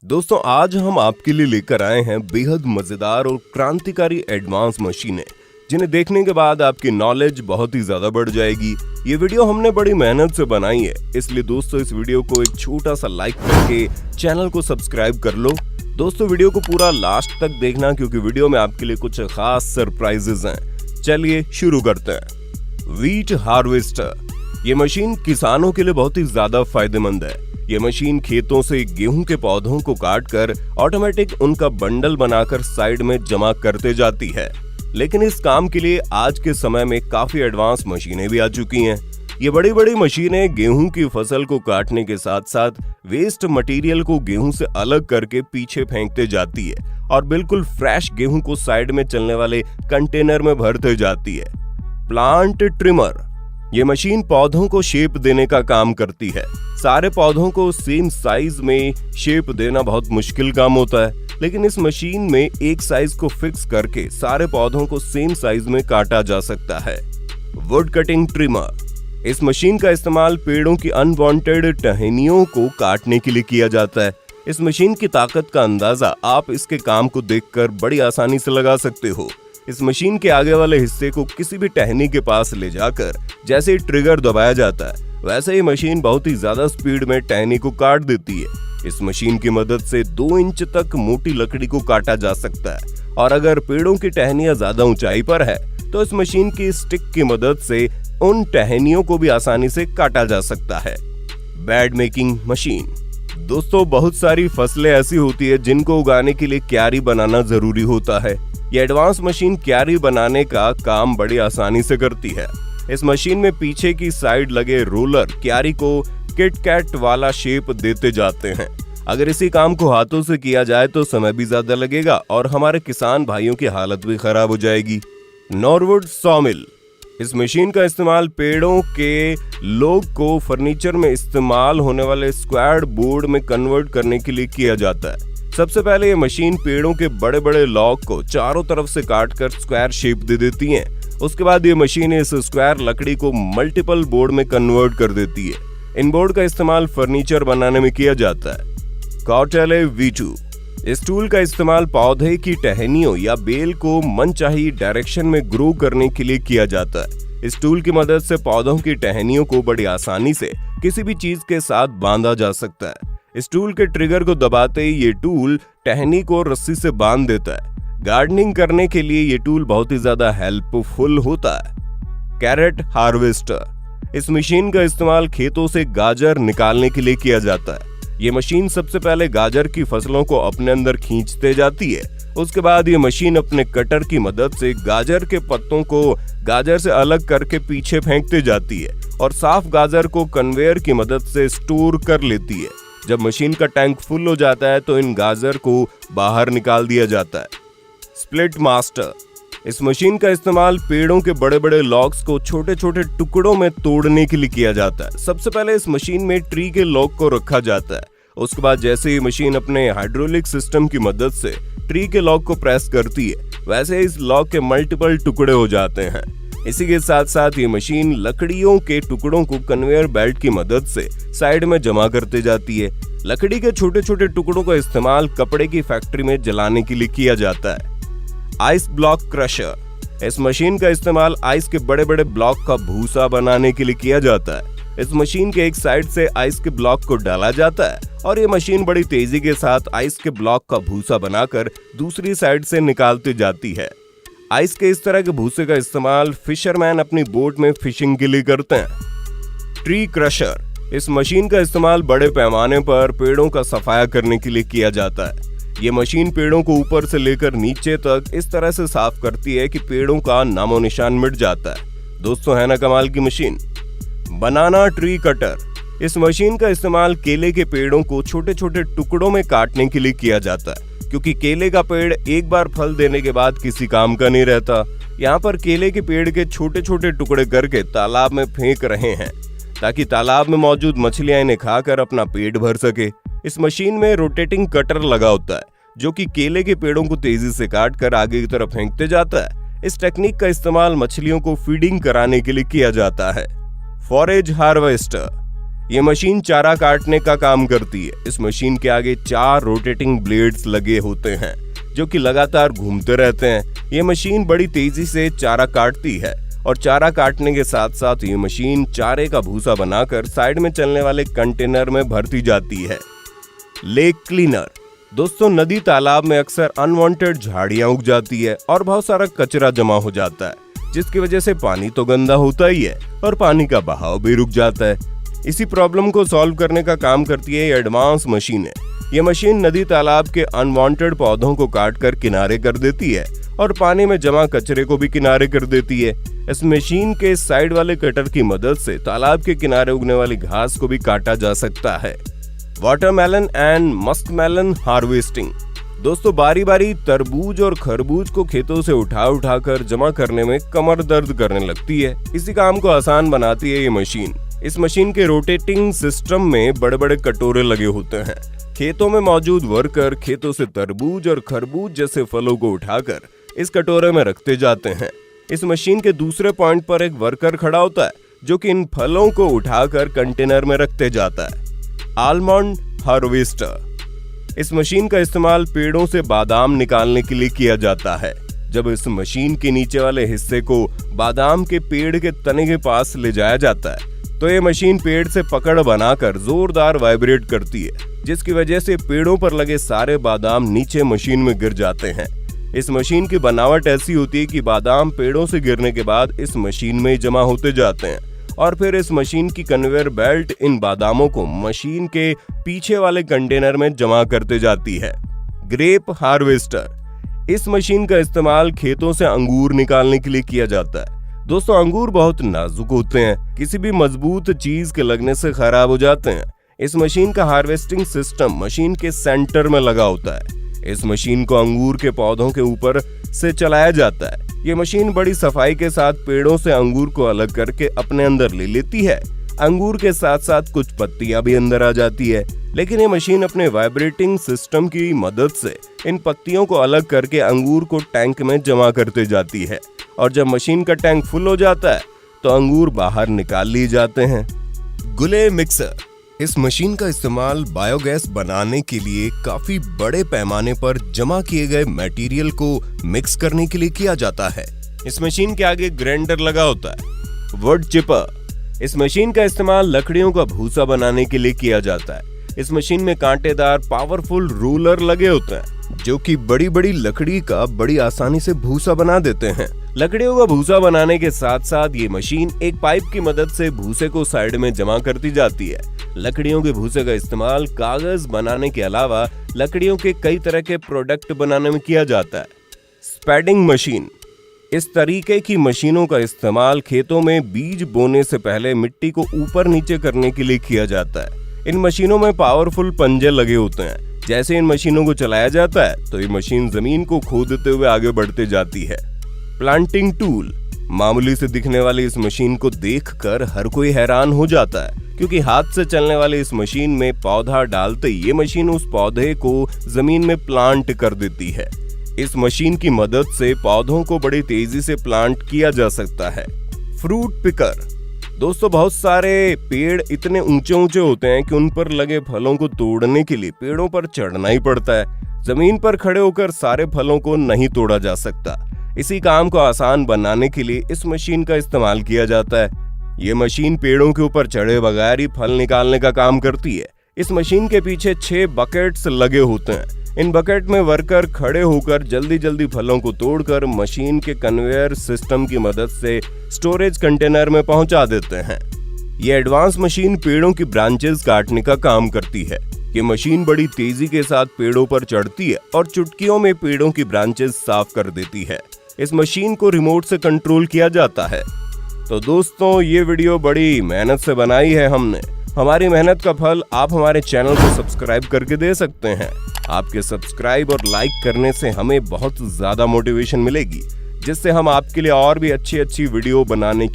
दोस्तों आज हम आपके लिए लेकर आए हैं बेहद मजेदार और क्रांतिकारी एडवांस मशीनें जिन्हें देखने के बाद आपकी नॉलेज बहुत ही ज्यादा बढ़ जाएगी। ये वीडियो हमने बड़ी मेहनत से बनाई है, इसलिए दोस्तों इस वीडियो को एक छोटा सा लाइक करके चैनल को सब्सक्राइब कर लो। दोस्तों वीडियो को पूरा लास्ट तक देखना क्योंकि वीडियो में आपके लिए कुछ खास सरप्राइजेस हैं। चलिए शुरू करते हैं। व्हीट हार्वेस्टर, ये मशीन किसानों के लिए बहुत ही ज्यादा फायदेमंद है। ये मशीन खेतों से गेहूं के पौधों को काटकर ऑटोमेटिक उनका बंडल बनाकर साइड में जमा करते जाती है। लेकिन इस काम के लिए आज के समय में काफी एडवांस मशीनें भी आ चुकी हैं। ये बड़ी बड़ी मशीनें गेहूं की फसल को काटने के साथ साथ वेस्ट मटेरियल को गेहूं से अलग करके पीछे फेंकते जाती है और बिल्कुल फ्रेश गेहूं को साइड में चलने वाले कंटेनर में भरते जाती है। प्लांट ट्रिमर, ये मशीन पौधों को शेप देने का काम करती है। सारे पौधों को सेम साइज में शेप देना बहुत मुश्किल काम होता है, लेकिन इस मशीन में एक साइज को फिक्स करके सारे पौधों को सेम साइज में काटा जा सकता है। वुड कटिंग ट्रिमर, इस मशीन का इस्तेमाल पेड़ों की अनवांटेड टहनियों को काटने के लिए किया जाता है। इस मशीन की ताकत का अंदाजा आप इसके काम को देखकर बड़ी आसानी से लगा सकते हो। इस मशीन के आगे वाले हिस्से को किसी भी टहनी के पास ले जाकर जैसे ही ट्रिगर दबाया जाता है वैसे ही मशीन बहुत ही ज्यादा स्पीड में टहनी को काट देती है। इस मशीन की मदद से 2 इंच तक मोटी लकड़ी को काटा जा सकता है और अगर पेड़ों की टहनियां ज्यादा ऊंचाई पर है तो इस मशीन की स्टिक की मदद से उन टहनियों को भी आसानी से काटा जा सकता है। बेड मेकिंग मशीन, दोस्तों बहुत सारी फसलें ऐसी होती है जिनको उगाने के लिए क्यारी बनाना जरूरी होता है। ये एडवांस मशीन क्यारी बनाने का काम बड़ी आसानी से करती है। इस मशीन में पीछे की साइड लगे रोलर क्यारी को किट कैट वाला शेप देते जाते हैं। अगर इसी काम को हाथों से किया जाए तो समय भी ज्यादा लगेगा और हमारे किसान भाइयों की हालत भी खराब हो जाएगी। नॉरवुड सॉमिल, इस मशीन का इस्तेमाल पेड़ों के लोग को फर्नीचर में इस्तेमाल होने वाले स्क्वायर बोर्ड में कन्वर्ट करने के लिए किया जाता है। सबसे पहले ये मशीन पेड़ों के बड़े बड़े लॉग को चारों तरफ से काटकर स्क्वायर शेप दे देती है। उसके बाद ये मशीन इस स्क्वायर लकड़ी को मल्टीपल बोर्ड में कन्वर्ट कर देती है। इन बोर्ड का इस्तेमाल फर्नीचर बनाने में किया जाता है। कॉटेले V2, इस टूल का इस्तेमाल पौधे की टहनियों या बेल को मनचाही डायरेक्शन में ग्रो करने के लिए किया जाता है। इस टूल की मदद से पौधों की टहनियों को बड़ी आसानी से किसी भी चीज के साथ बांधा जा सकता है। इस टूल के ट्रिगर को दबाते ही ये टूल टहनी को रस्सी से बांध देता है। गार्डनिंग करने के लिए ये टूल बहुत ही ज्यादा हेल्पफुल होता है। कैरेट हार्वेस्टर, इस मशीन का इस्तेमाल खेतों से गाजर निकालने के लिए किया जाता है। ये मशीन सबसे पहले गाजर की फसलों को अपने अंदर खींचते जाती है। उसके बाद ये मशीन अपने कटर की मदद से गाजर के पत्तों को गाजर से अलग करके पीछे फेंकते जाती है और साफ गाजर को कन्वेयर की मदद से स्टोर कर लेती है। जब मशीन का टैंक फुल हो जाता है तो इन गाजर को बाहर निकाल दिया जाता है। स्प्लिट मास्टर, इस मशीन का इस्तेमाल पेड़ों के बड़े बड़े लॉग्स को छोटे छोटे टुकड़ों में तोड़ने के लिए किया जाता है। सबसे पहले इस मशीन में ट्री के लॉग को रखा जाता है। उसके बाद जैसे ही मशीन अपने हाइड्रोलिक सिस्टम की मदद से ट्री के लॉग को प्रेस करती है वैसे इस लॉग के मल्टीपल टुकड़े हो जाते हैं। इसी के साथ साथ ये मशीन लकड़ियों के टुकड़ों को कन्वेयर बेल्ट की मदद से साइड में जमा करते जाती है। लकड़ी के छोटे छोटे टुकड़ों का इस्तेमाल कपड़े की फैक्ट्री में जलाने के लिए किया जाता है। आइस ब्लॉक क्रशर, इस मशीन का इस्तेमाल आइस के बड़े बड़े ब्लॉक का भूसा बनाने के लिए किया जाता है। इस मशीन के एक साइड से आइस के ब्लॉक को डाला जाता है और ये मशीन बड़ी तेजी के साथ आइस के ब्लॉक का भूसा बनाकर दूसरी साइड से निकालती जाती है। आइस के इस तरह के भूसे का इस्तेमाल फिशरमैन अपनी बोट में फिशिंग के लिए करते हैं। ट्री क्रशर, इस मशीन का इस्तेमाल बड़े पैमाने पर पेड़ों का सफाया करने के लिए किया जाता है। ये मशीन पेड़ों को ऊपर से लेकर नीचे तक इस तरह से साफ करती है कि पेड़ों का नामो निशान मिट जाता है। दोस्तों है ना कमाल की मशीन। बनाना ट्री कटर, इस मशीन का इस्तेमाल केले के पेड़ों को छोटे छोटे टुकड़ों में काटने के लिए किया जाता है क्योंकि केले का पेड़ एक बार फल देने के बाद किसी काम का नहीं रहता। यहाँ पर केले के पेड़ के छोटे छोटे टुकड़े करके तालाब में फेंक रहे हैं ताकि तालाब में मौजूद मछलियां इन्हें खाकर अपना पेट भर सके। इस मशीन में रोटेटिंग कटर लगा होता है जो कि केले के पेड़ों को तेजी से काट कर आगे की तरफ फेंकते जाता है। इस टेक्निक का इस्तेमाल मछलियों को फीडिंग कराने के लिए किया जाता है। फॉरेज हार्वेस्टर, ये मशीन चारा काटने का काम करती है। इस मशीन के आगे 4 रोटेटिंग ब्लेड्स लगे होते हैं जो कि लगातार घूमते रहते हैं। ये मशीन बड़ी तेजी से चारा काटती है और चारा काटने के साथ साथ ये मशीन चारे का भूसा बनाकर साइड में चलने वाले कंटेनर में भरती जाती है। Lake cleaner. दोस्तों, नदी तालाब में अक्सर अनवांटेड झाड़ियां उग जाती है और बहुत सारा कचरा जमा हो जाता है, जिसकी वजह से पानी तो गंदा होता ही है और पानी का बहाव भी रुक जाता है। इसी प्रॉब्लम को सॉल्व करने का काम करती है एडवांस मशीनें। ये मशीन नदी तालाब के अनवांटेड पौधों को काट कर किनारे कर देती है और पानी में जमा कचरे को भी किनारे कर देती है। इस मशीन के साइड वाले कटर की मदद से तालाब के किनारे उगने वाली घास को भी काटा जा सकता है। Watermelon and muskmelon harvesting. दोस्तों, बारी बारी तरबूज और खरबूज को खेतों से उठा कर जमा करने में कमर दर्द करने लगती है। इसी काम को आसान बनाती है ये मशीन। इस मशीन के रोटेटिंग सिस्टम में बड़े बड़े कटोरे लगे होते हैं। खेतों में मौजूद वर्कर खेतों से तरबूज और खरबूज जैसे फलों को उठाकर इस कटोरे में रखते जाते हैं। इस मशीन के दूसरे पॉइंट पर एक वर्कर खड़ा होता है जो कि इन फलों को उठाकर कंटेनर में रखते जाता है। Almond harvester. इस मशीन का इस्तेमाल पेड़ों से बादाम निकालने के लिए किया जाता है। जब इस मशीन के नीचे वाले हिस्से को बादाम के पेड़ के तने के पास ले जाया जाता है तो ये मशीन पेड़ से पकड़ बनाकर जोरदार वाइब्रेट करती है, जिसकी वजह से पेड़ों पर लगे सारे बादाम नीचे मशीन में गिर जाते हैं। इस मशीन की बनावट ऐसी होती है कि बादाम पेड़ों से गिरने के बाद इस मशीन में जमा होते जाते हैं और फिर इस मशीन की कन्वेयर बेल्ट इन बादामों को मशीन के पीछे वाले कंटेनर में जमा करते जाती है। Grep harvester. इस मशीन का इस्तेमाल खेतों से अंगूर निकालने के लिए किया जाता है। दोस्तों, अंगूर बहुत नाजुक होते हैं, किसी भी मजबूत चीज के लगने से खराब हो जाते हैं। इस मशीन का हार्वेस्टिंग सिस्टम मशीन के सेंटर में लगा होता है। इस मशीन को अंगूर के पौधों के ऊपर से चलाया जाता है। ये मशीन बड़ी सफाई के साथ पेड़ों से अंगूर को अलग करके अपने अंदर ले लेती है। अंगूर के साथ साथ कुछ पत्तियां भी अंदर आ जाती है, लेकिन ये मशीन अपने वाइब्रेटिंग सिस्टम की मदद से इन पत्तियों को अलग करके अंगूर को टैंक में जमा करते जाती है और जब मशीन का टैंक फुल हो जाता है तो अंगूर बाहर निकाल लिए जाते हैं। गुले मिक्सर। इस मशीन का इस्तेमाल बायोगैस बनाने के लिए काफी बड़े पैमाने पर जमा किए गए मटेरियल को मिक्स करने के लिए किया जाता है। इस मशीन के आगे ग्राइंडर लगा होता है। Would cheaper. इस मशीन का इस्तेमाल लकड़ियों का भूसा बनाने के लिए किया जाता है। इस मशीन में कांटेदार पावरफुल रोलर लगे होते हैं जो कि बड़ी बड़ी लकड़ी का बड़ी आसानी से भूसा बना देते हैं। लकड़ियों का भूसा बनाने के साथ साथ ये मशीन एक पाइप की मदद से भूसे को साइड में जमा करती जाती है। लकड़ियों के भूसे का इस्तेमाल कागज बनाने के अलावा लकड़ियों के कई तरह के प्रोडक्ट बनाने में किया जाता है। स्पैडिंग मशीन। इस तरीके की मशीनों का इस्तेमाल खेतों में बीज बोने से पहले मिट्टी को ऊपर नीचे करने के लिए किया जाता है। इन मशीनों में पावरफुल पंजे लगे होते हैं। जैसे इन मशीनों को चलाया जाता है तो ये मशीन जमीन को खोदते हुए आगे बढ़ते जाती है। Planting tool. मामूली से दिखने वाली इस मशीन को देखकर हर कोई हैरान हो जाता है, क्योंकि हाथ से चलने वाली इस मशीन में पौधा डालते ये मशीन उस पौधे को जमीन में प्लांट कर देती है। इस मशीन की मदद से पौधों को बड़ी तेजी से प्लांट किया जा सकता है। Fruit picker. दोस्तों, बहुत सारे पेड़ इतने ऊंचे ऊंचे होते हैं कि उन पर लगे फलों को तोड़ने के लिए पेड़ों पर चढ़ना ही पड़ता है। जमीन पर खड़े होकर सारे फलों को नहीं तोड़ा जा सकता। इसी काम को आसान बनाने के लिए इस मशीन का इस्तेमाल किया जाता है। ये मशीन पेड़ों के ऊपर चढ़े बगैर ही फल निकालने का काम करती है। इस मशीन के पीछे 6 बकेट्स लगे होते हैं। इन बकेट में वर्कर खड़े होकर जल्दी जल्दी फलों को तोड़कर मशीन के कन्वेयर सिस्टम की मदद से स्टोरेज कंटेनर में पहुंचा देते हैं। ये एडवांस मशीन पेड़ों की ब्रांचेस काटने का काम करती है। ये मशीन बड़ी तेजी के साथ पेड़ों पर चढ़ती है और चुटकियों में पेड़ों की ब्रांचेस साफ कर देती है। इस मशीन को रिमोट से कंट्रोल किया जाता है। तो दोस्तों, ये वीडियो बड़ी मेहनत से बनाई है हमने। हमारी मेहनत का फल आप हमारे चैनल को सब्सक्राइब करके दे सकते हैं। आपके सब्सक्राइब और लाइक करने से हमें बहुत ज्यादा मोटिवेशन मिलेगी, जिससे हम आपके लिए और भी अच्छी वीडियो बनाने